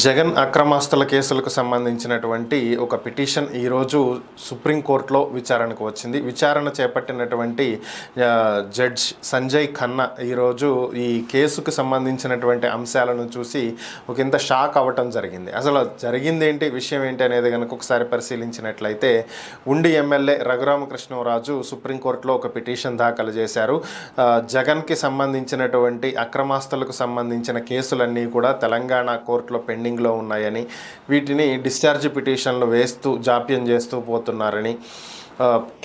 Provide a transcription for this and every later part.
జగన్ అక్రమాస్తుల కేసులకు సంబంధించినటువంటి ఒక పిటిషన్ ఈరోజు సుప్రీంకోర్టులో విచారణకు వచ్చింది. విచారణ చేపట్టినటువంటి జడ్జ్ సంజయ్ ఖన్నా ఈరోజు ఈ కేసుకు సంబంధించినటువంటి అంశాలను చూసి ఒకంత షాక్ అవ్వటం జరిగింది. అసలు జరిగింది ఏంటి, విషయం ఏంటి అనేది కనుక ఒకసారి పరిశీలించినట్లయితే ఉండి ఎమ్మెల్యే రఘురామకృష్ణరాజు సుప్రీంకోర్టులో ఒక పిటిషన్ దాఖలు చేశారు. జగన్కి సంబంధించినటువంటి అక్రమాస్తులకు సంబంధించిన కేసులన్నీ కూడా తెలంగాణ కోర్టులో పెండింగ్లో ఉన్నాయని, వీటిని డిశ్చార్జ్ పిటిషన్లు వేస్తూ జాప్యం చేస్తూ పోతున్నారని,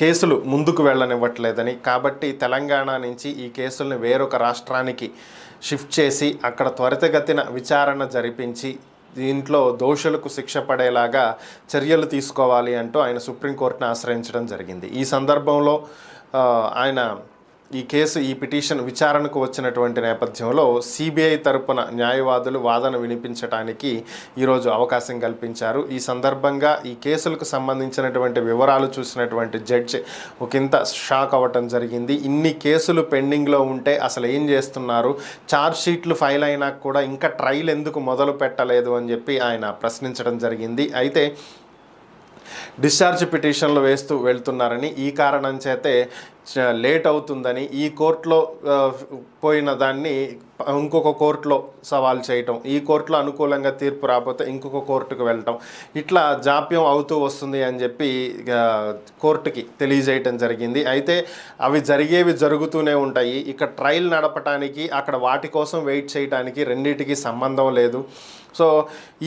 కేసులు ముందుకు వెళ్ళనివ్వట్లేదని, కాబట్టి తెలంగాణ నుంచి ఈ కేసుల్ని వేరొక రాష్ట్రానికి షిఫ్ట్ చేసి అక్కడ త్వరితగతిన విచారణ జరిపించి దీంట్లో దోషులకు శిక్ష పడేలాగా చర్యలు తీసుకోవాలి అంటూ ఆయన సుప్రీంకోర్టును ఆశ్రయించడం జరిగింది. ఈ సందర్భంలో ఆయన ఈ పిటిషన్ విచారణకు వచ్చినటువంటి నేపథ్యంలో సిబిఐ తరపున న్యాయవాదులు వాదన వినిపించడానికి ఈరోజు అవకాశం కల్పించారు. ఈ సందర్భంగా ఈ కేసులకు సంబంధించినటువంటి వివరాలు చూసినటువంటి జడ్జి ఒకంత షాక్ అవ్వటం జరిగింది. ఇన్ని కేసులు పెండింగ్లో ఉంటే అసలు ఏం చేస్తున్నారు, ఛార్జ్ షీట్లు ఫైల్ అయినా కూడా ఇంకా ట్రయల్ ఎందుకు మొదలు పెట్టలేదు అని చెప్పి ఆయన ప్రశ్నించడం జరిగింది. అయితే డిశ్చార్జ్ పిటిషన్లు వేస్తూ వెళ్తున్నారని, ఈ కారణం చేతే లేట్ అవుతుందని, ఈ కోర్టులో పోయిన దాన్ని ఇంకొక కోర్టులో సవాల్ చేయటం, ఈ కోర్టులో అనుకూలంగా తీర్పు రాకపోతే ఇంకొక కోర్టుకు వెళ్ళటం, ఇట్లా జాప్యం అవుతూ వస్తుంది అని చెప్పి కోర్టుకి తెలియజేయటం జరిగింది. అయితే అవి జరుగుతూనే ఉంటాయి. ఇక ట్రయల్ నడపడానికి అక్కడ వాటి కోసం వెయిట్ చేయడానికి రెండింటికి సంబంధం లేదు. సో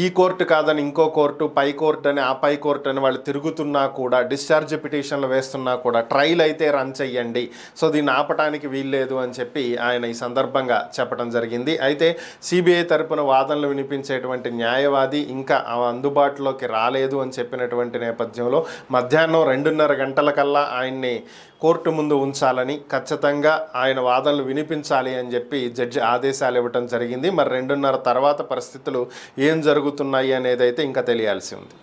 ఈ కోర్టు కాదని ఇంకో కోర్టు, పై కోర్టు అని ఆ పై కోర్టు అని వాళ్ళు తిరుగుతున్నా కూడా, డిశ్చార్జ్ పిటిషన్లు వేస్తున్నా కూడా ట్రయల్ అయితే రన్ చెయ్యండి, సో దీన్ని ఆపటానికి వీల్లేదు అని చెప్పి ఆయన ఈ సందర్భంగా చెప్పడం జరిగింది. అయితే సిబిఐ తరపున వాదనలు వినిపించేటువంటి న్యాయవాది ఇంకా అందుబాటులోకి రాలేదు అని చెప్పినటువంటి నేపథ్యంలో మధ్యాహ్నం 2:30 గంటలకల్లా ఆయన్ని కోర్టు ముందు ఉంచాలని, ఖచ్చితంగా ఆయన వాదనలు వినిపించాలి అని చెప్పి జడ్జి ఆదేశాలు ఇవ్వటం జరిగింది. మరి 2:30 తర్వాత పరిస్థితులు ఏం జరుగుతున్నాయి అనేది అయితే ఇంకా తెలియాల్సి ఉంది.